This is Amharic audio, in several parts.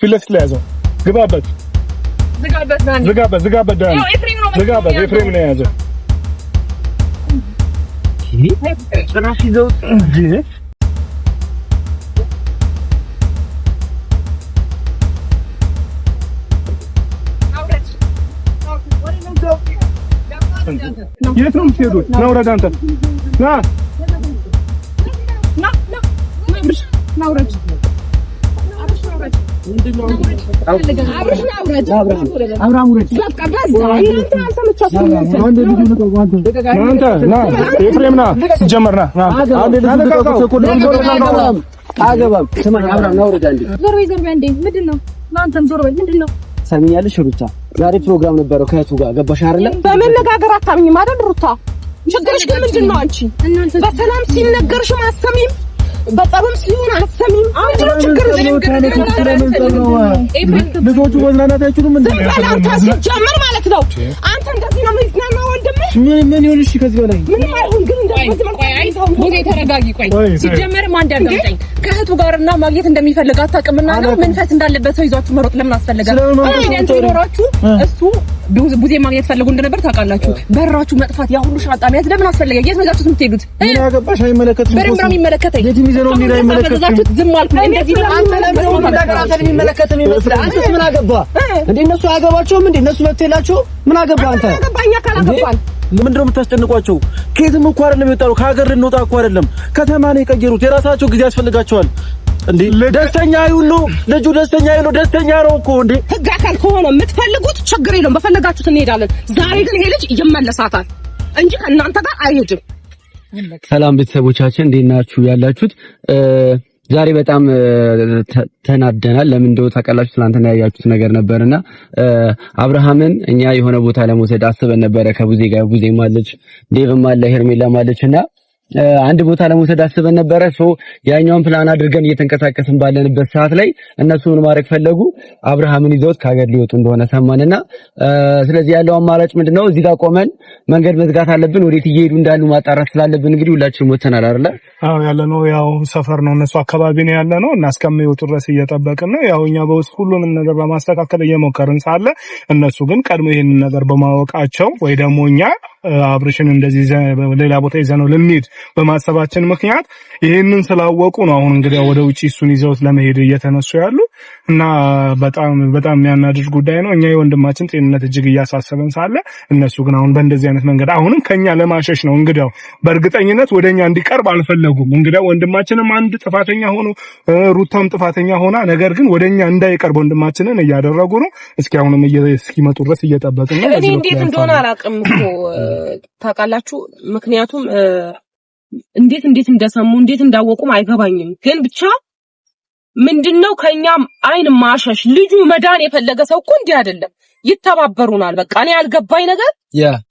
ፊለክስ ላይ ያዘው ግባበት ዝጋበት ዳን ዝጋበት ኤፍሬም ነው ያዘው ጭራሽ ይዘው እንጂ የት ነው የምትሄዱት? ና ውረድ አንተ ና ውረድ አብርሃም ውረድ ኤፍሬም ና ሲጀመር ና አገባም ስማኝ አብርሃም ና ውረድ አንዴ ዞር በይ አንዴ ምንድነው እናንተም ዞር በይ ምንድነው ሰሚኛለሽ ሩታ ዛሬ ፕሮግራም ነበረው ከእህቱ ጋር ገባሽ አይደል በመነጋገር አታምኝም አይደል ሩታ ችግርሽ ግን ምንድነው አንቺ በሰላም ሲነገርሽ ማሰሚም በጣም ሲሆን አሰሚም አንቺ ችግር ልጆቹ ወዝናናት አይችሉም እንዴ አንተ ሲጀመር ማለት ነው አንተ እንደዚህ ነው ምንድነው ወንድምሽ ምን ይሁንሽ ከዚህ በላይ ምን አይሁን ግን እንደዚህ ቡዜ ተረጋጊ ቆይ ሲጀመር ማን እንዳልጠኝ ከእህቱ ጋርና ማግኘት እንደሚፈልግ አታውቅምና ነው መንፈስ እንዳለበት ሰው ይዟችሁ መሮጥ ለምን አስፈልጋ አይደንት ይኖራችሁ እሱ ቡዜ ማግኘት ፈልጉ እንደነበር ታውቃላችሁ በራችሁ መጥፋት ያ ሁሉ ሻጣ ማለት ለምን አስፈልጋ የት መጋችሁት የምትሄዱት ምን ያገባሽ አይመለከትም በረምራም ይመለከተኝ የት ሚዘነው ምን አይመለከትም ዝም አልኩ እንደዚህ አንተ ለምን እንደገራተን የሚመለከተም ይመስላል አንተ ምን አገባ እንዴ እነሱ አያገባቸውም እንዴ እነሱ መጥተላቸው ምን አገባ አንተ አገባኛ ካላገባን ለምንድን ነው የምታስጨንቋቸው ከየትም እኮ አይደለም የወጣው ከሀገር ልንወጣ እኮ አይደለም ከተማ ነው የቀየሩት የራሳቸው ጊዜ ያስፈልጋቸዋል እንዴ ደስተኛ ይሁን ነው ልጁ ደስተኛ ይሁን ደስተኛ ነው እኮ እንዴ ህግ አካል ከሆነ የምትፈልጉት ችግር የለውም በፈለጋችሁት እንሄዳለን ዛሬ ግን ይሄ ልጅ ይመለሳታል እንጂ ከእናንተ ጋር አይሄድም ሰላም ቤተሰቦቻችን እንዴት ናችሁ ያላችሁት ዛሬ በጣም ተናደናል ለምን እንደው ታውቃላችሁ ትናንትና ያያችሁት ነገር ነበርና አብርሃምን እኛ የሆነ ቦታ ለመውሰድ አስበን ነበረ ከቡዜ ጋር ቡዜ ማለች ዴቭም አለ ሄርሜላ ማለችና አንድ ቦታ ለመውሰድ አስበን ነበረ ያኛውን ፕላን አድርገን እየተንቀሳቀስን ባለንበት ሰዓት ላይ እነሱ ምን ማድረግ ፈለጉ አብርሃምን ይዘውት ከሀገር ሊወጡ እንደሆነ ሰማንና ስለዚህ ያለው አማራጭ ምንድነው እዚህ ጋር ቆመን መንገድ መዝጋት አለብን ወዴት እየሄዱ እንዳሉ ማጣራት ስላለብን እንግዲህ ሁላችንም ወተናል አይደል አዎ ያለነው ያው ሰፈር ነው እነሱ አካባቢ ነው ያለነው እና እስከሚወጡ ድረስ እየጠበቅን ነው ያው እኛ በውስጥ ሁሉንም ነገር ለማስተካከል እየሞከርን ሳለ እነሱ ግን ቀድሞ ይሄንን ነገር በማወቃቸው ወይ ደግሞ እኛ አብርሽን እንደዚህ ሌላ ቦታ ይዘነው ልንሄድ በማሰባችን ምክንያት ይሄንን ስላወቁ ነው አሁን እንግዲህ ወደ ውጪ እሱን ይዘውት ለመሄድ እየተነሱ ያሉ እና በጣም የሚያናድድ ጉዳይ ነው እኛ የወንድማችን ጤንነት እጅግ እያሳሰበን ሳለ እነሱ ግን አሁን በእንደዚህ አይነት መንገድ አሁንም ከኛ ለማሸሽ ነው እንግዲህ በእርግጠኝነት ወደኛ እንዲቀርብ አልፈለጉም እንግዲህ ወንድማችንም አንድ ጥፋተኛ ሆኖ ሩታም ጥፋተኛ ሆና ነገር ግን ወደኛ እንዳይቀርብ ወንድማችንን እያደረጉ ነው እስኪ አሁንም እስኪመጡ ድረስ እየጠበቅን ነው እኔ እንዴት እንደሆነ አላውቅም እኮ ታውቃላችሁ ምክንያቱም እንዴት እንደሰሙ እንዴት እንዳወቁም አይገባኝም ግን ብቻ ምንድነው ከኛም አይን ማሸሽ ልጁ መዳን የፈለገ ሰው እኮ እንዲህ አይደለም ይተባበሩናል በቃ እኔ ያልገባኝ ነገር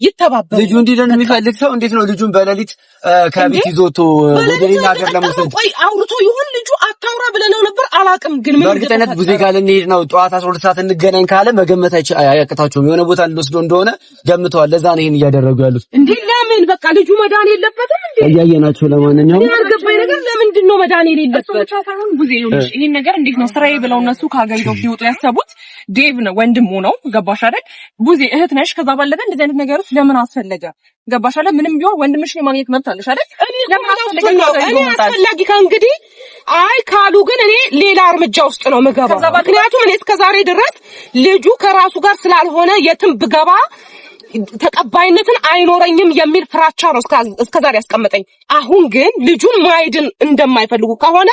ይተባበሩ ልጁ እንዲደን የሚፈልግ ሰው እንዴት ነው ልጁን በሌሊት ከቤት ይዞቶ ወደ ሌላ ሀገር ለመውሰድ ቆይ አውርቶ ይሁን ልጁ አታውራ ብለነው ነበር አላቅም ግን ምን በእርግጠኝነት ቡዜ ጋር ልንሄድ ነው ጠዋት 12 ሰዓት እንገናኝ ካለ መገመት አያቅታቸውም የሆነ ቦታ ልንወስደው እንደሆነ ገምተዋል ለዛ ነው ይሄን እያደረጉ ያሉት እንዴ ለምን በቃ ልጁ መዳን የለበትም እንዴ እያየናቸው ለማንኛውም ያልገባኝ ነገር ለምንድን ነው መዳን የሌለበት ሳይሆን ቡዜ ይሁንሽ ይሄን ነገር እንዴት ነው ስራዬ ብለው እነሱ ከሀገር ሊወጡ ያሰቡት ዴቭ ነው ወንድሙ ነው ገባሽ አይደል ቡዜ እህት ነሽ ከዛ ባለፈ እንደዚህ አይነት ነገሮች ለምን አስፈለገ ገባሽ አይደል ምንም ቢሆን ወንድምሽን የማግኘት መብት አለሽ አይደል ለምን አስፈላጊ ከእንግዲህ አይ ካሉ ግን እኔ ሌላ እርምጃ ውስጥ ነው የምገባው ምክንያቱም እኔ እስከዛሬ ድረስ ልጁ ከራሱ ጋር ስላልሆነ የትም ብገባ ተቀባይነትን አይኖረኝም የሚል ፍራቻ ነው እስከዛሬ ያስቀመጠኝ አሁን ግን ልጁን ማይድን እንደማይፈልጉ ከሆነ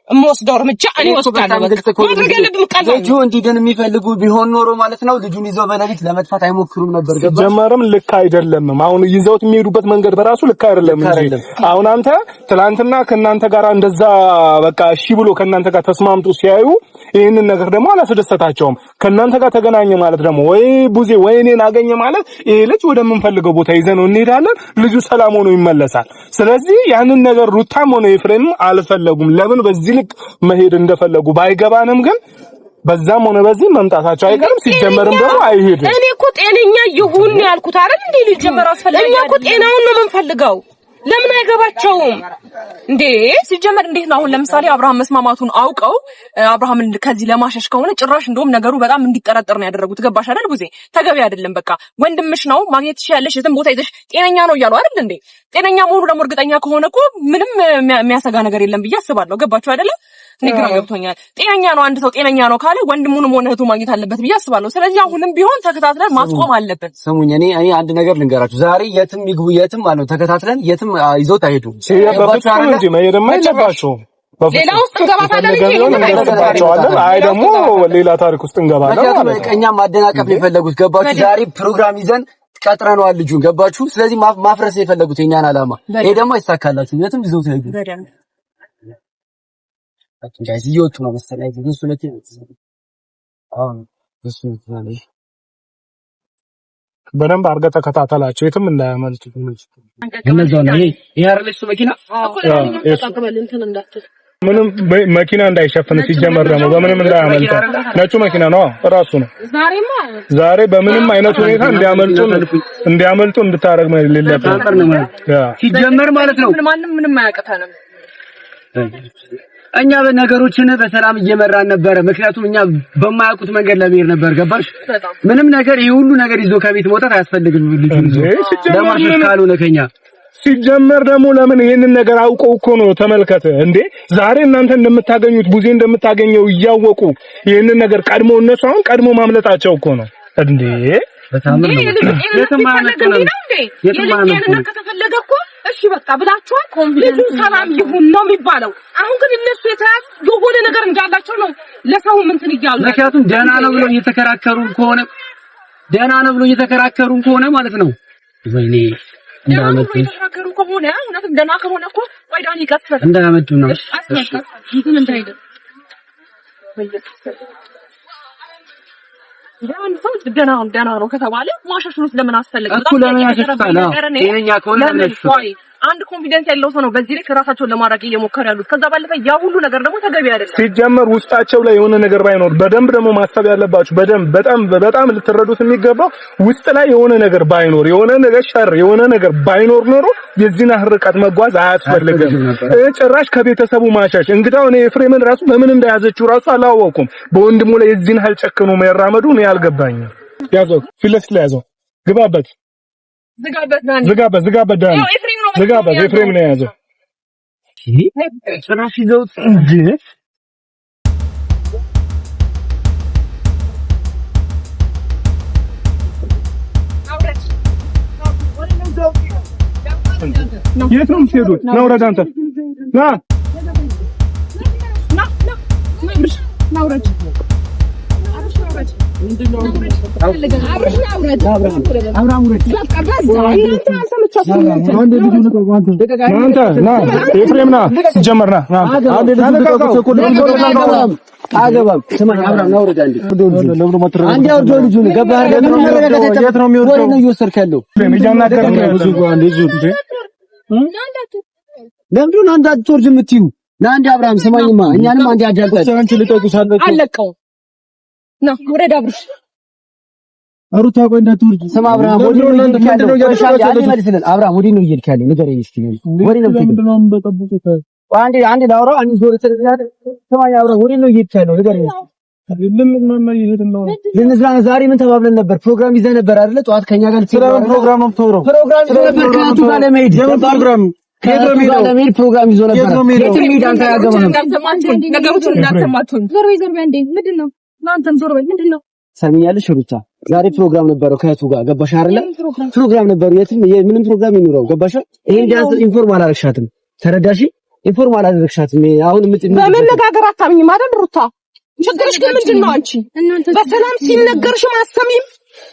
ሞስዶር ምጫ እኔ ወስዳለሁ ማድረግ ያለብን ቃል ልጁ እንዲድን የሚፈልጉ ቢሆን ኖሮ ማለት ነው ልጁን ይዘው በሌሊት ለመጥፋት አይሞክሩም ነበር ገባ ጀመረም ልክ አይደለም አሁን ይዘውት የሚሄዱበት መንገድ በራሱ ልክ አይደለም እንጂ አሁን አንተ ትላንትና ከናንተ ጋር እንደዛ በቃ እሺ ብሎ ከናንተ ጋር ተስማምጡ ሲያዩ ይሄንን ነገር ደግሞ አላስደሰታቸውም ከናንተ ጋር ተገናኘ ማለት ደግሞ ወይ ቡዜ ወይ እኔን አገኘ ማለት ይሄ ልጅ ወደምንፈልገው ቦታ ይዘነው እንሄዳለን ልጁ ሰላም ሆኖ ይመለሳል ስለዚህ ያንን ነገር ሩታም ሆነ ኤፍሬም አልፈለጉም ለምን በዚህ ልክ መሄድ እንደፈለጉ ባይገባንም ግን በዛም ሆነ በዚህ መምጣታቸው አይቀርም ሲጀመርም ደግሞ አይሄድም እኔ እኮ ጤነኛ ይሁን ያልኩት አይደል እንዴ ልጅ ጀመር አስፈልጋለሁ እኛ እኮ ጤናውን ነው የምንፈልገው ለምን አይገባቸውም እንዴ? ሲጀመር እንዴት ነው አሁን ለምሳሌ አብርሃም መስማማቱን አውቀው አብርሃምን ከዚህ ለማሸሽ ከሆነ ጭራሽ እንደውም ነገሩ በጣም እንዲጠረጠር ነው ያደረጉት። ገባሽ አይደል ቡዜ? ተገቢ አይደለም። በቃ ወንድምሽ ነው ማግኘት ትችያለሽ፣ የትም ቦታ ይዘሽ ጤነኛ ነው እያሉ አይደል እንዴ? ጤነኛ መሆኑ ደግሞ እርግጠኛ ከሆነ እኮ ምንም የሚያሰጋ ነገር የለም ብዬ አስባለሁ። ገባችሁ አይደል? ንግራ ገብቶኛል። ጤነኛ ነው አንድ ሰው ጤነኛ ነው ካለ ወንድሙንም ሆነ እህቱ ማግኘት አለበት ብዬ አስባለሁ። ስለዚህ አሁንም ቢሆን ተከታትለን ማስቆም አለብን። ስሙኝ፣ እኔ አንድ ነገር ልንገራችሁ። ዛሬ የትም ይግቡ የትም ማለት ነው ተከታትለን የትም ይዞት አይሄዱ። ሲያባችሁ እንጂ መሄድም አይገባችሁም። ሌላ ውስጥ እንገባታለን። አይ ደግሞ ሌላ ታሪክ ውስጥ እንገባለን ማለት ነው። እኛም ማደናቀፍ ነው የፈለጉት። ገባችሁ? ዛሬ ፕሮግራም ይዘን ቀጥረነዋል ልጁን። ገባችሁ? ስለዚህ ማፍረስ ነው የፈለጉት የኛን ዓላማ። ይሄ ደግሞ አይሳካላችሁም። የትም ይዞት አይሄዱ። ጋይስ እየወጡ ነው መሰለኝ። እሱ ለቴ እሱ በደንብ አድርገህ ተከታተላቸው የትም እንዳያመልጡ። እነዛው ነው ይሄ አይደል እሱ መኪና ምንም መኪና እንዳይሸፍን ሲጀመር ደግሞ በምንም እንዳያመልጥ ነጩ መኪና ነው ራሱ ነው። ዛሬ በምንም አይነት ሁኔታ እንዲያመልጡ እንድታረግ ነው ሲጀመር ማለት ነው። ማንም ምንም አያውቅተንም። እኛ በነገሮችን በሰላም እየመራን ነበር። ምክንያቱም እኛ በማያውቁት መንገድ ለመሄድ ነበር። ገባሽ? ምንም ነገር ይሄ ሁሉ ነገር ይዞ ከቤት መውጣት አያስፈልግም። ለማሽሽ ካልሆነ ከኛ ሲጀመር ደግሞ ለምን ይሄንን ነገር አውቀው እኮ ነው። ተመልከተ እንዴ ዛሬ እናንተ እንደምታገኙት ቡዜ እንደምታገኘው እያወቁ ይሄንን ነገር ቀድሞ እነሱ አሁን ቀድሞ ማምለጣቸው እኮ ነው እንዴ። በጣም ነው የተማነቀ ነው ከተፈለገ እኮ እሺ በቃ ብላችኋል። ልጁ ሰላም ይሁን ነው የሚባለው። አሁን ግን እነሱ የተያዙ የሆነ ነገር እንዳላቸው ነው ለሰው እንትን እያሉ። ምክንያቱም ደህና ነው ብለው እየተከራከሩ ከሆነ ማለት ነው። ወይኔ እየተከራከሩ ከሆነ እውነትም ደህና ከሆነ እኮ ወይዳን ይቀጥላል እንዳያመጡ ነው። ይሁን እንዳይደ ያን ሰው ደህና ነው ከተባለ ማሻሽሉስ ለምን አስፈለገ? እኮ ለምን ያሸሽታል? ጤነኛ ከሆነ ለነሱ አንድ ኮንፊደንስ ያለው ሰው ነው በዚህ ልክ ራሳቸውን ለማድረግ እየሞከረ ያሉት። ከዛ ባለፈ ያ ሁሉ ነገር ደግሞ ተገቢ አይደለም። ሲጀመር ውስጣቸው ላይ የሆነ ነገር ባይኖር በደንብ ደግሞ ማሰብ ያለባችሁ በጣም ልትረዱት የሚገባው ውስጥ ላይ የሆነ ነገር ባይኖር የሆነ ነገር ሸር የሆነ ነገር ባይኖር ኖሮ የዚህን ርቀት መጓዝ አያስፈልግም። ጭራሽ ከቤተሰቡ ማሻሽ እንግዳው ነው ኤፍሬምን ራሱ በምን እንደያዘችው ራሱ አላወቁም። በወንድሙ ላይ የዚህን ጨክኖ መራመዱ ነው ያልገባኝ። ያዘው ፊለስ ላይ ያዘው ግባበት ዝጋበት ዳን ዝጋበት ኤፍሬም ነው የያዘው። ጭራሽ ይዘውት እንዴ የት ነው የምትሄዱት? ና ውረድ አንተ ና ለምንድን አንድ አትወርድ የምትዩ? ለአንድ አብርሃም ስማኝማ፣ እኛንም አንድ አጃጃል አለቀው ነው ወረዳ ብሩሽ አሩታ ቆይ እንዳትወርጂ። ስማ አብርሃም ወዲህ ነው እየሄድክ ያለው። አብርሃም ወዲህ ነው እየሄድክ ያለው። ንገረኝ እስኪ ወዲህ ነው የምትሄደው? አንዴ ላውራው አንዴ ዞር ትልኛል። ስማኝ አብርሃም ወዲህ ነው እየሄድክ ያለው። ንገረኝ ልንዝናና ዛሬ ምን ተባብለን ነበር? ፕሮግራም ይዘህ ነበር አይደለ? ጠዋት ከኛ ጋር ፕሮግራም ነው ተወረው ፕሮግራም ይዘህ ነበር ከአንቱ ጋር ለመሄድ ፕሮግራም ለመሄድ ፕሮግራም ይዞ ነበር። የትም ሄድ አንተ ያገባህ ነገሮችን እንዳትሰማቱን ዞር ወይ እንዴ ምንድን ነው እናንተም ዞር ወይ ምንድን ነው ሰሚያለሽ? ሩታ ዛሬ ፕሮግራም ነበረው ከእህቱ ጋር ገባሽ አይደለ? ፕሮግራም ነበረው የትም ምንም ፕሮግራም ይኑረው ገባሽ? ይሄን ዳንስ ኢንፎርም አላረግሻትም። ተረዳሽ? ኢንፎርም አላረግሻትም። አሁን በመነጋገር አታምኝም አይደል ሩታ? ችግርሽ ግን ምንድን ነው? አንቺ በሰላም ሲነገርሽ አሰሚም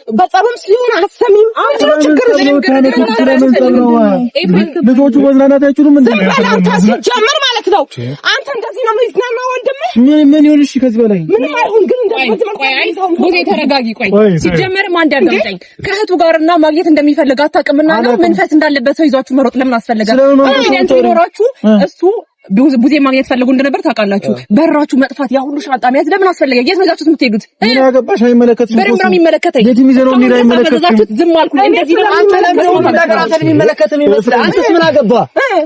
በጸብም ሲሆን አሰሚም አንቺ ችግርሽ ልጆቹ መዝናናት አይችሉም እንዴ? ጀመር ማለት ነው። አንተ እንደዚህ ነው የሚዝናናው ወንድምህ? ምን ይሁን? እሺ ከዚህ በላይ ምንም አይሁን። ግን እንደዚህ ተረጋጊ። ቆይ ሲጀመርም አንድ አዳምጠኝ። ከእህቱ ጋርና ማግኘት እንደሚፈልግ አታውቅምና ነው መንፈስ እንዳለበት ሰው ይዟችሁ መሮጥ ለምን አስፈለገ? ኮንፊደንስ ቢኖራችሁ እሱ ቡዜ ማግኘት ፈልጉ እንደነበር ታውቃላችሁ። በራችሁ መጥፋት ያ ሁሉ ሻንጣ መያዝ ለምን አስፈለገ? የት ነው ይዛችሁት የምትሄዱት? ምን ያገባሽ? አይመለከትሽም። በደምብ ነው የሚመለከተኝ። የት የሚዘነው ምን አይመለከትሽም። ዝም አልኩ። እንደዚህ ነው አንተ ለምን ነገር አንተን የሚመለከት የሚመስል? አንተስ ምን አገባ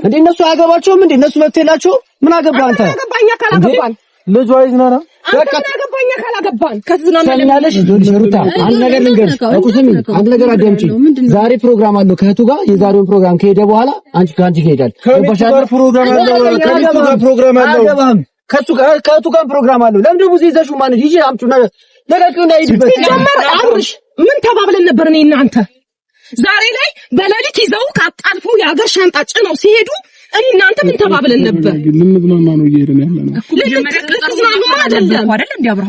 እንዴ? እነሱ አያገባቸውም እንዴ? እነሱ መብት የላቸውም? ምን አገባ አንተ? አገባኛ ካላገባን ልጅ አይዝናና በቃ አገባኛ ካላገባን ከዝናናለሽ ሩታ አንድ ነገር ልንገርሽ። አቁስሚ አንድ ነገር አዳምጪ። ዛሬ ፕሮግራም አለው ከእህቱ ጋር። የዛሬውን ፕሮግራም ከሄደ በኋላ አንቺ ከአንቺ ይሄዳል። ጋር ፕሮግራም አለው ከእህቱ ጋር ፕሮግራም አለው። ከእህቱ ጋር ፕሮግራም አለው። ለምን ደግሞ ይዘሽው ማለት ይጂ አምጪና ነገርኩና ይድበት ጀመር። አብርሽ ምን ተባብለን ነበር እኔ እና አንተ? ዛሬ ላይ በሌሊት ይዘው ካጣልፈው የአገር ሻንጣ ጭነው ሲሄዱ እኔ እናንተ ምን ተባብለን ነበር? ልንዝናና ነው እየሄድን ያለነው። ልንዝናና አይደለም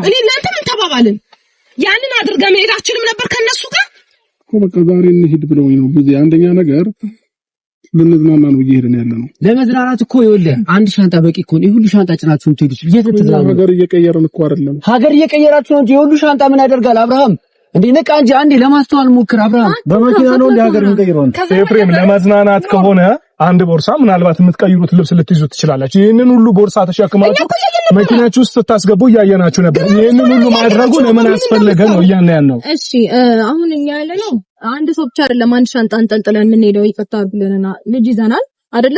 እኔ እናንተ ምን ተባባልን? ያንን አድርገን መሄዳችንም ነበር ከነሱ ጋር እኮ። በቃ ዛሬ እንሂድ ብለውኝ ነው ብዙ። አንደኛ ነገር ልንዝናና ነው እየሄድን ያለነው። ለመዝናናት እኮ ይኸውልህ አንድ ሻንጣ በቂ እኮ ነው። የሁሉ ሻንጣ ጭናችሁ የምትሄዱት እየተዝናኑ ሀገር እየቀየርን እኮ አይደለም። ሀገር እየቀየራችሁ ነው እንጂ የሁሉ ሻንጣ ምን ያደርጋል? አብርሃም እንዴ ነቃ እንጂ አንዴ ለማስተዋል ሞክር። አብርሃም በመኪና ነው እንደ ሀገር የምንቀይረው። ኤፍሬም ለመዝናናት ከሆነ አንድ ቦርሳ ምናልባት የምትቀይሩት ልብስ ልትይዙ ትችላላችሁ። ይሄንን ሁሉ ቦርሳ ተሸክማችሁ መኪናችሁ ውስጥ ስታስገቡ እያየናችሁ ነበር። ይሄንን ሁሉ ማድረጉ ለምን አስፈለገ ነው እያልን ያልነው። እሺ አሁን እኛ ያለነው አንድ ሰው ብቻ አይደለም። አንድ ሻንጣ አንጠልጥለን የምንሄደው ይፈታ ብለንና ልጅ ይዘናል አይደለ?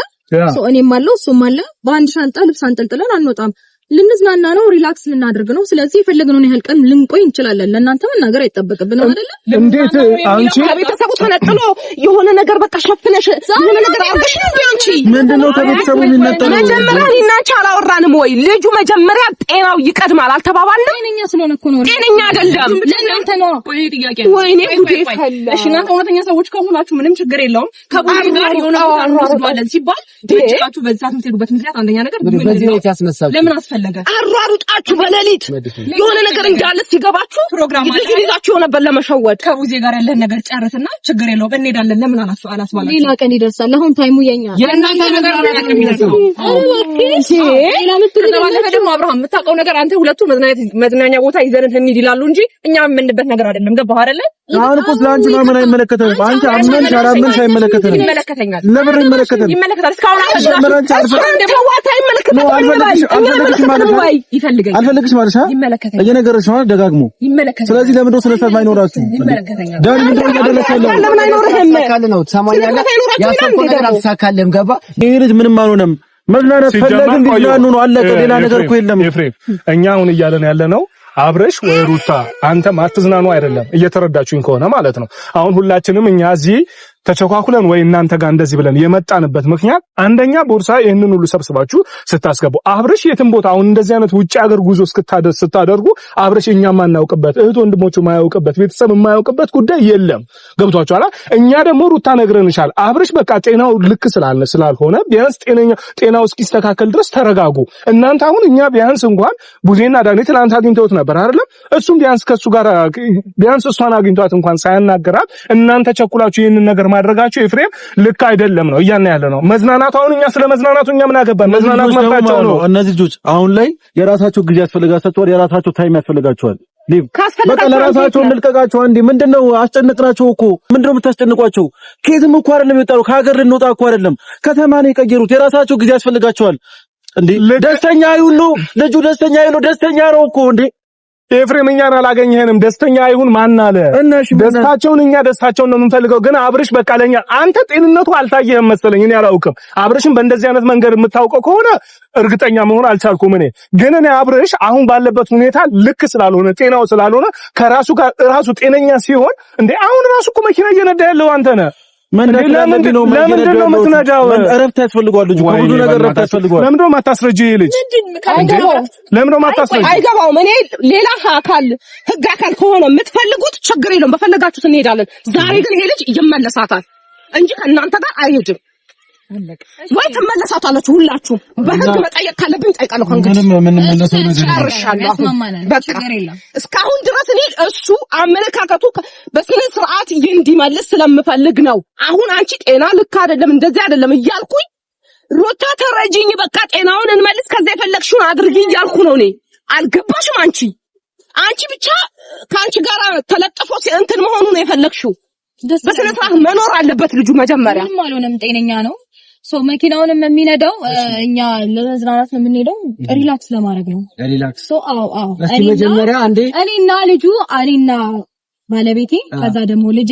እኔም አለው እሱም አለ። በአንድ ሻንጣ ልብስ አንጠልጥለን አንወጣም። ልንዝናና ነው፣ ሪላክስ ልናደርግ ነው። ስለዚህ የፈለግነውን ያህል ቀን ልንቆይ እንችላለን። ለእናንተ መናገር አይጠበቅብንም አይደለ? እንዴት አንቺ ከቤተሰቡ ተነጥሎ የሆነ ነገር በቃ ሸፍነሽ የሆነ ነገር አርገሽ ነው አንቺ ምንድነው ከቤተሰቡ የሚነጠለው? መጀመሪያ እኔና አንቺ አላወራንም ወይ? ልጁ መጀመሪያ ጤናው ይቀድማል አልተባባልንም? ጤነኛ ስለሆነ እኮ ነው። ጤነኛ አይደለም ለእናንተ ነው። ቆይ ጥያቄ ነው። ወይኔ ጉዴ ፈላ። እሺ እናንተ እውነተኛ ሰዎች ከሆናችሁ ምንም ችግር የለውም። ከቡዜ ጋር የሆነ አንወስዷለን ሲባል ድርጅታችሁ በዛ የምትሄዱበት ምክንያት አንደኛ ነገር በዚህ ነው ያስነሳችሁ። ለምን አስፈለገ? አሯሩጣችሁ በሌሊት የሆነ ነገር እንዳለ ሲገባችሁ ፕሮግራም ይዛችሁ ነበር ለመሸወድ። ከቡዜ ጋር ያለን ነገር ጨርስና ችግር የለውም እንሄዳለን። ለምን አላስባላችሁ? ሌላ ቀን ይደርሳል። አሁን ታይሙ የኛ የእናንተ ነገር ነው የሚደርሰው። ሌላ ምትባለፈ ደግሞ አብርሃም የምታውቀው ነገር አንተ ሁለቱ መዝናኛ ቦታ ይዘን እንሂድ ይላሉ እንጂ እኛ የምንበት ነገር አይደለም። ገባህ አይደለ? አሁን እኮ ስለአንቺ ማመን አይመለከተንም። አንቺ አመንሽ አላመንሽ አይመለከተንም። ይመለከተኛል። ለምን ይመለከተናል? ይመለከታል። እስካሁን አልፈልግሽም ማለት ነው። እየነገረሽ ነው ደጋግሞ። ስለዚህ ለምን ነው ስለሰማ አይኖራችሁ? ዳን ምን ነው ያደረከለው? ለምን አይኖርህም? ነው ትሰማኛለህ? ያሰብከው ነገር አልተሳካልህም። ገባ? ይሄ ልጅ ምንም አልሆነም። መዝናናት ፈለግን ሊዝናኑ ነው አለቀ። ሌላ ነገር እኮ የለም። ኤፍሬም እኛ አሁን እያለን ያለ ነው አብረሽ ወይ ሩታ አንተ ማትዝናኑ አይደለም። እየተረዳችሁኝ ከሆነ ማለት ነው። አሁን ሁላችንም እኛ እዚህ ተቸኳኩለን ወይ እናንተ ጋር እንደዚህ ብለን የመጣንበት ምክንያት አንደኛ ቦርሳ ይሄንን ሁሉ ሰብስባችሁ ስታስገቡ አብረሽ የትም ቦታ አሁን እንደዚህ አይነት ውጭ ሀገር ጉዞ ስታደርጉ አብረሽ እኛ ማናውቅበት እህት ወንድሞቹ ማያውቅበት ቤተሰብ የማያውቅበት ጉዳይ የለም። ገብቷችኋል? እኛ ደግሞ ሩታ ነግረንሻል። አብረሽ በቃ ጤናው ልክ ስላልሆነ ቢያንስ ጤናው እስኪስተካከል ድረስ ተረጋጉ። እናንተ አሁን እኛ ቢያንስ እንኳን ቡዜና ዳኒ ትናንት አግኝተውት ነበር አይደለም? እሱም ቢያንስ ከሱ ጋር ቢያንስ እሷን አግኝቷት እንኳን ሳያናገራት እናንተ ቸኩላችሁ ይሄንን ነገር ማድረጋችሁ ኤፍሬም ልክ አይደለም ነው እያልን ያለ ነው። መዝናናቱ አሁን እኛ ስለ መዝናናቱ እኛ ምን አገባን? መዝናናቱ መጣጣው ነው። እነዚህ ልጆች አሁን ላይ የራሳቸው ጊዜ ያስፈልጋቸዋል፣ የራሳቸው ታይም ያስፈልጋቸዋል። በቃ ለራሳቸው እንልቀቃቸው። አንዴ ምንድነው አስጨንቅናቸው እኮ ምንድነው የምታስጨንቋቸው? ከየትም እኮ አይደለም የወጣው፣ ከሀገር ልንወጣ እኮ አይደለም፣ ከተማ ነው የቀየሩት። የራሳቸው ጊዜ ያስፈልጋቸዋል። እንዴ ደስተኛ ይሁን ነው ልጁ፣ ደስተኛ ይሁን፣ ደስተኛ ነው እኮ እንዴ ኤፍሬም እኛን አላገኘህንም። ደስተኛ አይሁን ማን አለ? ደስታቸውን እኛ ደስታቸውን ነው የምንፈልገው። ግን አብርሽ በቃ ለኛ አንተ ጤንነቱ አልታየህም መሰለኝ። እኔ አላውቅም። አብርሽን በእንደዚህ አይነት መንገድ የምታውቀው ከሆነ እርግጠኛ መሆን አልቻልኩም። ግን እኔ አብርሽ አሁን ባለበት ሁኔታ ልክ ስላልሆነ ጤናው ስላልሆነ ከራሱ ጋር ራሱ ጤነኛ ሲሆን እንዴ አሁን ራሱ እኮ መኪና እየነዳ ያለው አንተ ነህ። ለምንድን ነው የምትነዳው? እረፍት ያስፈልገዋል ልጁ። ብዙ ነገር እረፍት ያስፈልገዋል። ለምንድን ነው የማታስረጂው? ይሄ ልጅ ለምንድን ነው የማታስረጂው? አይገባውም። እኔ ሌላ አካል ህግ አካል ከሆነ የምትፈልጉት ችግር የለውም፣ በፈለጋችሁት እንሄዳለን። ዛሬ ግን ይሄ ልጅ ይመለሳታል እንጂ ከእናንተ ጋር አይሄድም። ወይ ትመለሳታላችሁ ሁላችሁ። በህግ መጠየቅ ካለብኝ ጠይቃለሁ። ከእንግዲህ ምንም መለሰው ነገር በቃ እስካሁን ድረስ እኔ እሱ አመለካከቱ በስነ ስርዓት እንዲመልስ ስለምፈልግ ነው። አሁን አንቺ ጤና ልክ አይደለም እንደዚህ አይደለም እያልኩኝ ሩታ ተረጂኝ፣ በቃ ጤናውን እንመልስ፣ ከዛ የፈለግሽውን አድርጊ እያልኩ ነው። እኔ አልገባሽም? አንቺ ብቻ ከአንቺ ጋር ተለጥፎ እንትን መሆኑ ነው የፈለግሽው። በስነ ስርዓት መኖር አለበት ልጁ። መጀመሪያ ምንም አልሆነም፣ ጤነኛ ነው። መኪናውንም የሚነዳው እኛ ለመዝናናት ነው የምንሄደው፣ ሪላክስ ለማድረግ ነው። ሪላክስ አዎ እስቲ መጀመሪያ አንዴ እኔና ልጁ እኔና ባለቤቴ ከዛ ደግሞ ልጄ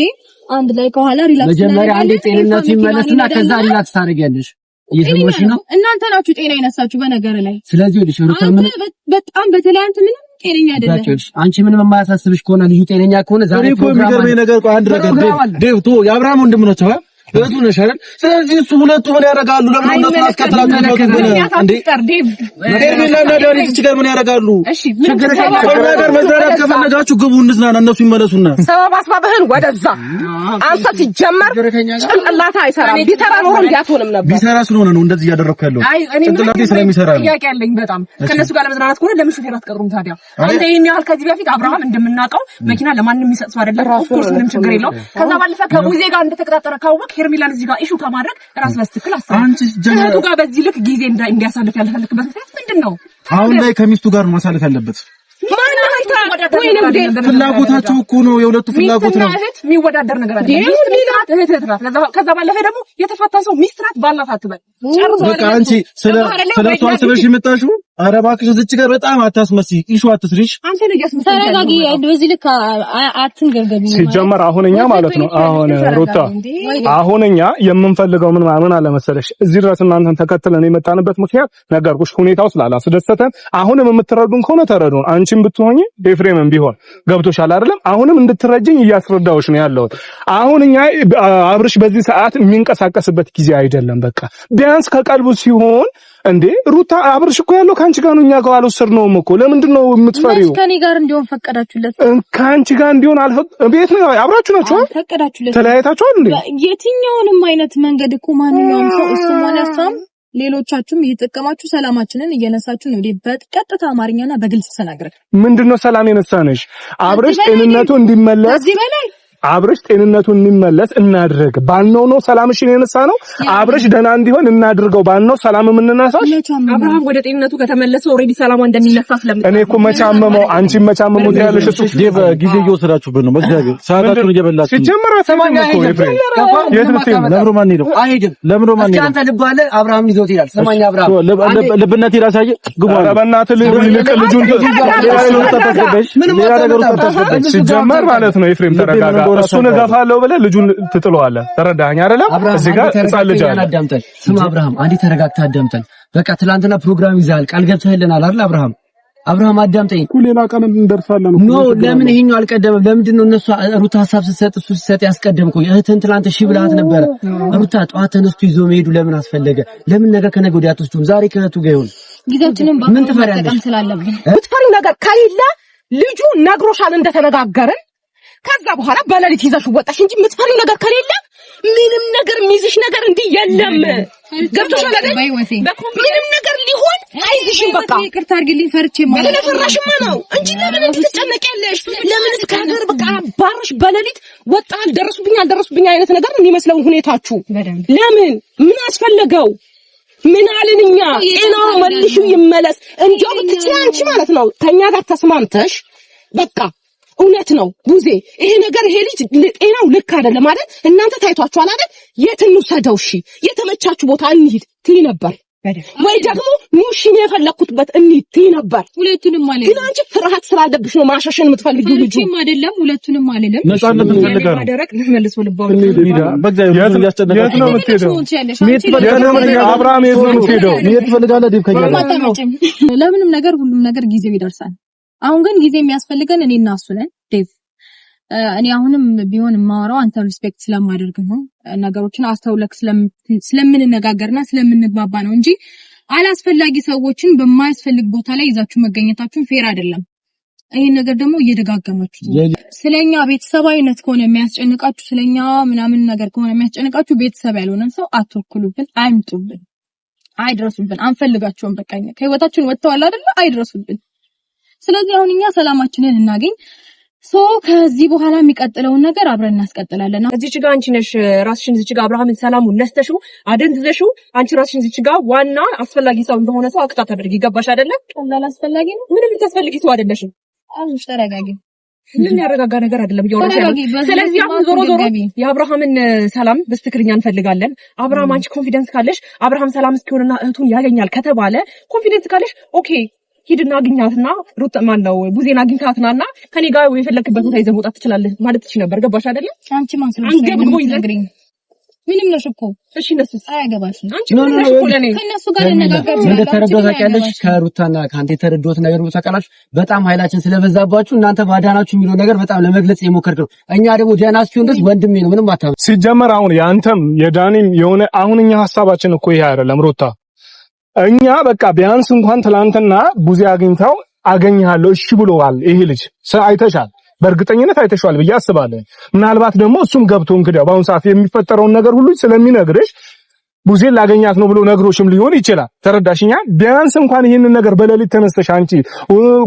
አንድ ላይ ከኋላ ሪላክስ መጀመሪያ አንዴ ጤንነቱ ይመለስና ከዛ ሪላክስ ታደርጊያለሽ። እየሰማሽ ነው? እናንተ ናችሁ ጤና ይነሳችሁ በነገር ላይ። ስለዚህ ወዲሽ ሩታ ምን በጣም በተለይ አንተ ምንም ጤነኛ አይደለም። አንቺ ምንም የማያሳስብሽ ከሆነ ልጁ ጤነኛ ከሆነ ዛሬ ፕሮግራም የሚገርመኝ ነገር አንድ ነገር ዴቭ የአብርሃም ወንድም ነው ተዋ እህቱ ነሽ አይደል? ስለዚህ እሱ ሁለቱ ምን ያደርጋሉ? ለምን እነሱ አስከትላችሁ እንዴ? ሄርሜላና ዳኒ እዚህ ጋር ምን ያደርጋሉ? ችግር ነገር መዝናናት ከፈለጋችሁ ግቡ፣ እንዝናና፣ እነሱ ይመለሱና ሰበብ አስባብህን ወደዛ። አንተ ሲጀመር ጭንቅላት አይሰራም። ቢሰራ ኖሮ እንዲያትሆንም ነበር። ቢሰራ ስለሆነ ነው እንደዚህ እያደረኩ ያለው። ጭንቅላቴ ስለሚሰራ ነው። ጥያቄ ያለኝ በጣም ከነሱ ጋር ለመዝናናት ከሆነ ለምን ሹፌር አትቀጥሩም ታዲያ? አንተ ይሄን ያህል ከዚህ በፊት አብርሃም እንደምናውቀው መኪና ለማንም የሚሰጥ ሰው አይደለም። ኦፍኮርስ ምንም ችግር የለው። ከዛ ባለፈ ከሙዜ ጋር እንደተቀጣጠረ ካወቅ ሄርሜላን እዚህ ጋር ኢሹ ከማድረግ ራስ በስትክል አሰብ አንቺ ጀነቱ ጋር በዚህ ልክ ጊዜ እንዲያሳልፍ ያልፈልክበት ምክንያት ምንድነው? አሁን ላይ ከሚስቱ ጋር ማሳለፍ ያለበት ፍላጎታቸው እኮ ነው። የሁለቱ ፍላጎት ነው። እህት የሚወዳደር ነገር አይደለም። እህት ናት። ከዛ ባለፈ ደግሞ የተፋታ ሰው ሚስት ናት ባላት አትበል። በቃ አንቺ ስለሷ አስበሽ የመጣሽው ኧረ እባክሽ እዚች ጋር በጣም አታስመስይ። ኢሹ አትስሪሽ። አንተ ልጅ አስመስይ። ተረጋጊ። በዚህ ልክ አትንገርገቢ። ሲጀመር አሁንኛ ማለት ነው አሁን ሩታ አሁንኛ የምንፈልገው ምን አለ መሰለሽ እዚህ ድረስ እናንተን ተከትለን የመጣንበት ምክንያት ነገርኩሽ፣ ሁኔታው ስላላስደሰተን አሁንም የምትረዱን ከሆነ ተረዱን። አንቺም ብትሆኚ ኤፍሬምም ቢሆን ገብቶሻል አይደለም? አሁንም እንድትረጅኝ እያስረዳሁሽ ነው ያለሁት። አሁንኛ አብርሽ በዚህ ሰዓት የሚንቀሳቀስበት ጊዜ አይደለም። በቃ ቢያንስ ከቀልቡ ሲሆን እንዴ ሩታ አብርሽ እኮ ያለው ካንቺ ጋር ነው። እኛ ጋር አልወሰድነውም እኮ። ለምንድን ነው የምትፈሪው? ከኔ ጋር እንዲሆን ፈቀዳችሁለት? ካንቺ ጋር እንዲሆን ቤት ነው አብራችሁ ናችሁ? ፈቀዳችሁለት? ተለያይታችኋል እንዴ? የትኛውንም አይነት መንገድ እኮ ማንኛውም ሰው እሱ ማለት ነው። ሌሎቻችሁም እየተጠቀማችሁ ሰላማችንን እየነሳችሁ ነው። በቀጥታ አማርኛና በግልጽ ተናግረን ምንድነው ሰላም የነሳነሽ? አብርሽ ጤንነቱ እንዲመለስ ከዚህ በላይ አብርሽ ጤንነቱ እንዲመለስ እናድርግ ባልነው ነው ሰላምሽን የነሳ ነው። አብርሽ ደህና እንዲሆን እናድርገው ባልነው ሰላም የምንነሳው። አብርሃም ወደ ጤንነቱ ከተመለሰ ኦሬዲ ሰላም እንደሚነሳ ስለምን እኔ እኮ መቻመመው አንቺ መቻመሙት ያለሽ እሱ ጊዜ እየወሰዳችሁብን ነው። በእግዚአብሔር ሰዓታችሁን እየበላችሁ ሲጀመር ሰማኛ እኮ ኤፍሬም የት ልትሄድ ነው? ለምሮ ማን ሄደው አይሄድም። ለምሮ ማን ሄደው አንተ ልብ አለ አብርሃም ይዞት ይላል። ሰማኛ አብርሃም ልብነት ይራሳየ ግቡ። ኧረ በእናትህ ልጁን ሌላ ነገር ተታስበደች ሲጀመር ማለት ነው። ኤፍሬም ተረጋጋ። እሱን እገፋለሁ ብለህ ልጁን ትጥለዋለህ። ተረዳኸኝ አይደለም? እዚህ ጋር ጻልጃለህ። አዳምጠን ስማ አብርሃም፣ አንዴ ተረጋግተህ አዳምጠን። በቃ ትላንትና ፕሮግራም ይዛል ቃል ገብተህልናል አይደል? አብርሃም አዳምጠኝ። ሌላ ቀን እንደርሳለን። ኖ ለምን ይሄኛው አልቀደመም? ለምንድን ነው እነሱ ሩታ ሀሳብ ስትሰጥ እሱ ሲሰጥ ያስቀደምከው? እህትህን ትላንት እሺ ብለሃት ነበረ። ሩታ ጠዋት ተነስቶ ይዞ መሄዱ ለምን አስፈለገ? ለምን ነገር ከነገ ወዲያ አትወስዱም? ዛሬ ከእህቱ ጋር ይሁን። ጊዜያችንን ምን ትፈሪያለሽ? የምትፈሪው ነገር ከሌለ ልጁ ነግሮሻል እንደተነጋገርን። ከዛ በኋላ በሌሊት ይዘሽ ወጣሽ እንጂ የምትፈሪው ነገር ከሌለ ምንም ነገር የሚይዝሽ ነገር እንዲህ የለም። ገብቶሻል አይደል? ምንም ነገር ሊሆን አይዝሽም። በቃ ይቅርታ አድርጊልኝ፣ ፈርቼ ማለት ነው። ፈራሽማ ነው እንጂ ለምን ትጨነቂያለሽ? ለምን እስከሀገር በቃ ባርሽ በሌሊት ወጣ አልደረሱብኝ አይነት ነገር የሚመስለው ሁኔታችሁ ለምን ምን አስፈለገው? ምን አልንኛ? ጤናው መልሹ ይመለስ። እንዲያው ብትችይ አንቺ ማለት ነው ከኛ ጋር ተስማምተሽ በቃ እውነት ነው ቡዜ፣ ይሄ ነገር ይሄ ልጅ ጤናው ልክ አይደለም ማለት እናንተ ታይቷችኋል አይደል? የት እንውሰደው? እሺ የተመቻችሁ ቦታ እንሂድ ትይ ነበር ወይ ደግሞ ሙሽን የፈለኩትበት እንሂድ ትይ ነበር። ሁለቱንም ማለት ግን አንቺ ፍርሃት ስላለብሽ ነው ማሻሸን የምትፈልጊው። ልጅ አይደለም ሁለቱንም አይደለም ነፃነት እንፈልጋለን። ማደረቅ መልሶ ልባው በእግዚአብሔር ያስጨነቃችሁ ነው የምትሄደው። አብርሃም የት ነው የምትሄደው? የት ትፈልጋለህ? ዴቭ ከኛ ለምንም ነገር ሁሉም ነገር ጊዜው ይደርሳል። አሁን ግን ጊዜ የሚያስፈልገን እኔና እሱ ነን ዴቭ። እኔ አሁንም ቢሆን የማወራው አንተ ሪስፔክት ስለማደርግ ነው። ነገሮችን አስተውለክ ስለምንነጋገርና ስለምንግባባ ነው እንጂ አላስፈላጊ ሰዎችን በማያስፈልግ ቦታ ላይ ይዛችሁ መገኘታችሁን ፌር አይደለም። ይሄን ነገር ደግሞ እየደጋገማችሁ ስለኛ ቤተሰባዊነት ከሆነ የሚያስጨንቃችሁ፣ ስለኛ ምናምን ነገር ከሆነ የሚያስጨንቃችሁ ቤተሰብ ያልሆነን ሰው አትወክሉብን፣ አይምጡብን፣ አይድረሱብን፣ አንፈልጋቸውም። በቃ ከህይወታችን ወጥተዋል አይደል? አይድረሱብን። ስለዚህ አሁን እኛ ሰላማችንን እናገኝ። ከዚህ በኋላ የሚቀጥለውን ነገር አብረን እናስቀጥላለን። እዚች ጋር አንቺ ነሽ ራስሽን እዚች ጋር አብርሃምን ሰላሙን ነስተሽው አደንዝዘሽው አንቺ ራስሽን እዚች ጋር ዋና አስፈላጊ ሰው እንደሆነ ሰው አክታ ታደርጊ። ገባሽ አይደለ? ቀላል አስፈላጊ ነው። ምንም ልታስፈልጊ ሰው አይደለሽም። አሁን ተረጋጊ። ምን ያረጋጋ ነገር አይደለም እያወራሽ ያለው። ስለዚህ አሁን ዞሮ የአብርሃምን ሰላም በስትክክለኛ እንፈልጋለን። አብርሃም አንቺ ኮንፊደንስ ካለሽ አብርሃም ሰላም እስኪሆንና እህቱን ያገኛል ከተባለ ኮንፊደንስ ካለሽ ኦኬ ሂድና አግኛትና ሩት ማን ነው ቡዜና አግኝታትና ከኔ ጋር የፈለክበት ቦታ ይዘህ መውጣት ትችላለህ ማለት ትችይ ነበር። ገባሽ አይደለ? አንቺ ማን ስለሽ ምንም ነው እኮ እሺ፣ እነሱስ አያገባሽም። አንቺ ምን ነው ከነሱ ጋር እንነጋገር እንደተረዳው ታውቂያለሽ። ከሩታና ከአንተ የተረዳሁት ነገር ታውቃለሽ። በጣም ኃይላችን ስለበዛባችሁ እናንተ ባዳናችሁ የሚለው ነገር በጣም ለመግለጽ የሞከርክ ነው። እኛ ደግሞ ዲያናስኪው እንደዚህ ወንድሜ ነው ምንም አታውቅ። ሲጀመር አሁን ያንተም የዳኒም የሆነ አሁን እኛ ሐሳባችን እኮ ይሄ አይደለም ሩታ። እኛ በቃ ቢያንስ እንኳን ትላንትና ቡዜ አግኝታው አገኝሃለሁ እሺ ብሎዋል። ይሄ ልጅ አይተሻል፣ በእርግጠኝነት አይተሻል ብዬ አስባለሁ። ምናልባት ደግሞ እሱም ገብቶ እንግዲህ በአሁን ሰዓት የሚፈጠረውን ነገር ሁሉ ስለሚነግርሽ ቡዜን ላገኛት ነው ብሎ ነግሮሽም ሊሆን ይችላል። ተረዳሽኛ? ቢያንስ እንኳን ይሄንን ነገር በሌሊት ተነስተሽ አንቺ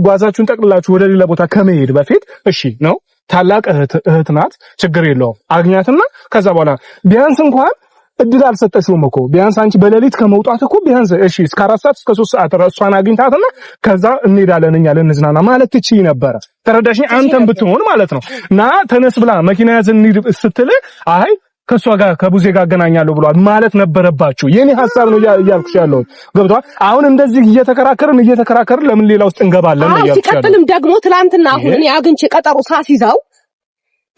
ጓዛችሁን ጠቅልላችሁ ወደ ሌላ ቦታ ከመሄድ በፊት እሺ ነው ታላቅ እህት ናት፣ ችግር የለውም አግኛትና ከዛ በኋላ ቢያንስ እንኳን እድል አልሰጠሽውም እኮ ቢያንስ አንቺ በሌሊት ከመውጣት እኮ ቢያንስ እሺ እስከ 4 ሰዓት እስከ 3 ሰዓት እሷን አግኝታትና ከዛ እንሄዳለን እኛ ልንዝናና ማለት ትችይ ነበር። ተረዳሽኝ? አንተም ብትሆን ማለት ነው ና ተነስ ብላ መኪና ያዘን እንሂድ ስትል አይ ከሷ ጋር ከቡዜ ጋር አገናኛለሁ ብሏል ማለት ነበረባችሁ። የኔ ሐሳብ ነው እያልኩሽ ያለው ገብቷል። አሁን እንደዚህ እየተከራከርን ለምን ሌላ ውስጥ እንገባለን ነው ያልኩሽ። ሲቀጥልም ደግሞ ትላንትና አሁን እኔ አግኝቼ ቀጠሮ ሳስይዛው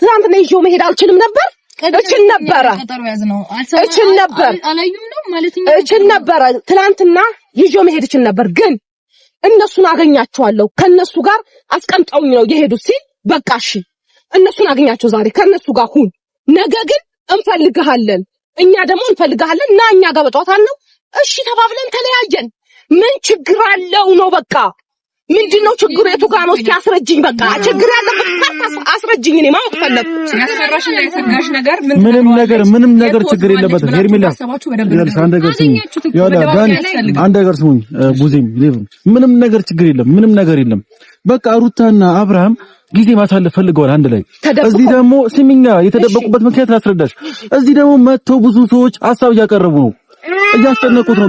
ትላንትና ይዤው መሄድ አልችልም ነበር? እችል ነበር ትላንትና ይዤው መሄድ እችል ነበር። ግን እነሱን አገኛቸዋለሁ ከነሱ ጋር አስቀምጠውኝ ነው የሄዱት ሲል በቃ እሺ እነሱን አገኛቸው ዛሬ ከነሱ ጋር ሁን፣ ነገ ግን እንፈልግሃለን እኛ ደግሞ እንፈልግሃለን እና እኛ ጋር በጧት አልነው እሺ ተባብለን ተለያየን። ምን ችግር አለው ነው በቃ ምንድነው ችግሩ? የቱ ጋር ነው? እስኪ አስረጅኝ። በቃ ችግር ያለበት አስረጅኝ። እኔ ማወቅ ፈለኩ። ያሰራሽና የሰጋሽ ነገር ምንም ነገር ችግር የለበትም። ሄርሚላ አንድ ነገር ስሙኝ፣ ቡዜም ምንም ነገር ችግር የለም። ምንም ነገር የለም። በቃ ሩታና አብርሃም ጊዜ ማሳለፍ ፈልገዋል አንድ ላይ። እዚህ ደግሞ ስሚኛ የተደበቁበት ምክንያት ላስረዳሽ። እዚህ ደግሞ መጥተው ብዙ ሰዎች ሐሳብ እያቀረቡ ነው፣ እያስጨነቁት ነው።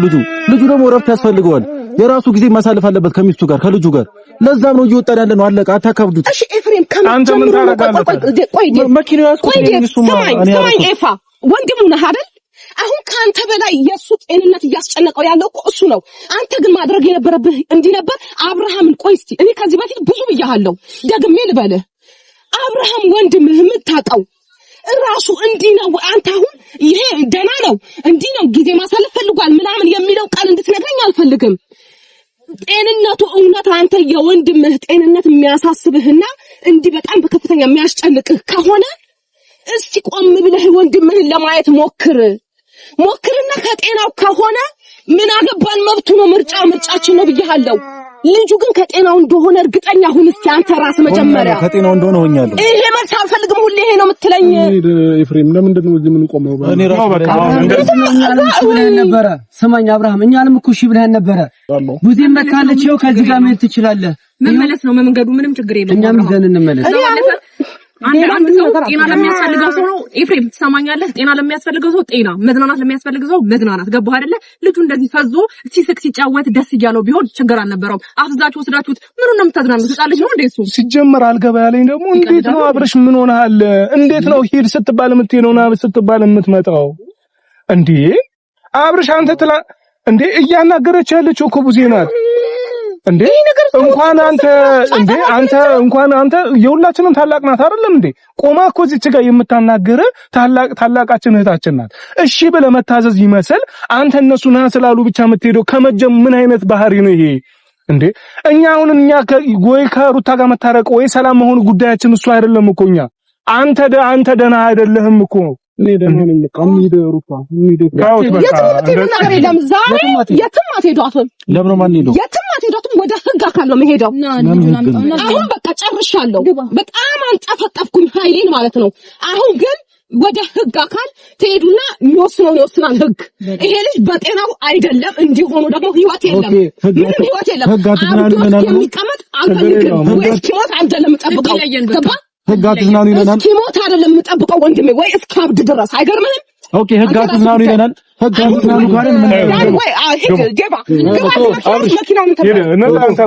ልጁ ደግሞ እረፍት ያስፈልገዋል። የራሱ ጊዜ ማሳለፍ አለበት ከሚስቱ ጋር ከልጁ ጋር። ለዛም ነው እየወጣን ያለ ነው። አለቀ። አታካብዱት። እሺ ኤፍሬም ከመጀመሩ መኪናው ሰማኝ ኤፋ ወንድሙ ነህ አይደል? አሁን ካንተ በላይ የሱ ጤንነት እያስጨነቀው ያለው እኮ እሱ ነው። አንተ ግን ማድረግ የነበረብህ እንዲህ ነበር። አብርሃምን ቆይ እስቲ እኔ ከዚህ በፊት ብዙ ብያለሁ፣ ደግሜ ልበልህ። አብርሃም ወንድምህ የምታውቀው ራሱ እንዲህ ነው። አንተ አሁን ይሄ ደና ነው እንዲህ ነው ጊዜ ማሳለፍ ፈልጓል ምናምን የሚለው ቃል እንድትነግረኝ አልፈልግም። ጤንነቱ እውነት አንተ የወንድምህ ጤንነት የሚያሳስብህና እንዲህ በጣም በከፍተኛ የሚያስጨንቅህ ከሆነ እስቲ ቆም ብለህ ወንድምህን ለማየት ሞክርና ከጤናው ከሆነ ምን አገባን መብቱ ነው። ምርጫችን ነው ብያለሁ። ልጁ ግን ከጤናው እንደሆነ እርግጠኛ ሁን እስቲ አንተ ራስህ መጀመሪያ። ከጤናው እንደሆነ ሆኛለሁ። ይሄ መልስ አልፈልግም። ሁሌ ይሄ ነው የምትለኝ። ኤፍሬም ለምንድን ነው እዚህ ምን ቆመው? እኔ ራሱ በቃ ነበረ። ስማኝ አብርሃም፣ እኛንም እኮ እሺ ብለህን ነበረ። ቡዜም መታለች። ይኸው ከዚህ ጋር መሄድ ትችላለህ። መመለስ ነው መንገዱ። ምንም ችግር የለውም። እኛም ይዘን እንመለስ። አንድ ሰው ጤና ለሚያስፈልገው ሰው ነው ኤፍሬም ትሰማኛለህ? ጤና ለሚያስፈልገው ሰው ጤና፣ መዝናናት ለሚያስፈልገው ሰው መዝናናት። ገባህ አይደለ? ልጁ እንደዚህ ፈዞ ሲስቅ ሲጫወት ደስ እያለው ቢሆን ችግር አልነበረውም። አፍዛችሁ ወስዳችሁት ምኑን ነው የምታዝናኑት? ህጻን ነው እንዴ እሱ? ሲጀመር አልገባ ያለኝ ደግሞ እንዴት ነው አብረሽ ምን ሆነሃል? እንዴት ነው ሂድ ስትባል የምትሄደውና ስትባል የምትመጣው እንዴ? አብረሽ አንተ ትላ እንዴ እያናገረች ያለችው እኮ ቡዜ ናት እንዴ? እንኳን አንተ የሁላችንም ታላቅ ናት አይደለም እንዴ? ቆማ እኮ እዚች ጋር የምታናገረ ታላቃችን እህታችን ናት። እሺ ብለህ መታዘዝ ይመስል አንተ እነሱ ና ስላሉ ብቻ የምትሄደው ከመጀመር ምን አይነት ባህሪ ነው ይሄ እንዴ? እኛ ወይ ከሩታ ጋር መታረቅ ወይ ሰላም መሆኑ ጉዳያችን እሱ አይደለም እኮ። አንተ ደህና አይደለህም እኮ። እኔ ደግሞ ነኝ ቀሚደ ሩታ የትም አትሄዷትም። ለምን ማን ሄዶ የትም አትሄዷትም። ወደ ህግ አካል ነው የምሄደው። አሁን በቃ ጨርሻለሁ። በጣም አንጠፈጠፍኩኝ ኃይሌን ማለት ነው። አሁን ግን ወደ ህግ አካል ትሄዱና የሚወስነውን ይወስናል ህግ። ይሄ ልጅ በጤናው አይደለም እንዲሆኑ ደግሞ ህይወት የለም፣ ምንም ህይወት የለም። የሚቀመጥ አልፈልግም። ወይስ ኪሞት አይደለም የምጠብቀው። ገባ? ህግ አትዝናኑ ይለናል። እስኪሞት አይደለም የምጠብቀው ወንድሜ፣ ወይ እስካብድ ድረስ አይገርምህም? ኦኬ ህግ አትዝናኑ ይለናል። ህግ አትዝናኑ ካለን ምን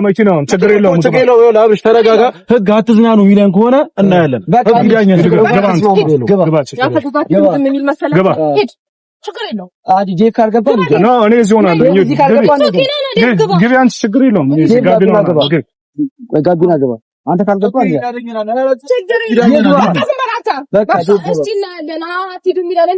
መኪናውን ችግር የለውም አብርሽ ተረጋጋ። ህግ አትዝናኑ የሚለን ከሆነ እናያለን። ህግ ዳኛን ገባ ችግር የለውም። ጄብ ካልገባ ነው እኔ እዚህ ሆናለሁ። ግቢ አንቺ ችግር የለውም። እኔ እዚህ ጋቢና ገባ አንተ ካልገባ በቃ እስቲ እናያለን። አትሂዱ የሚለን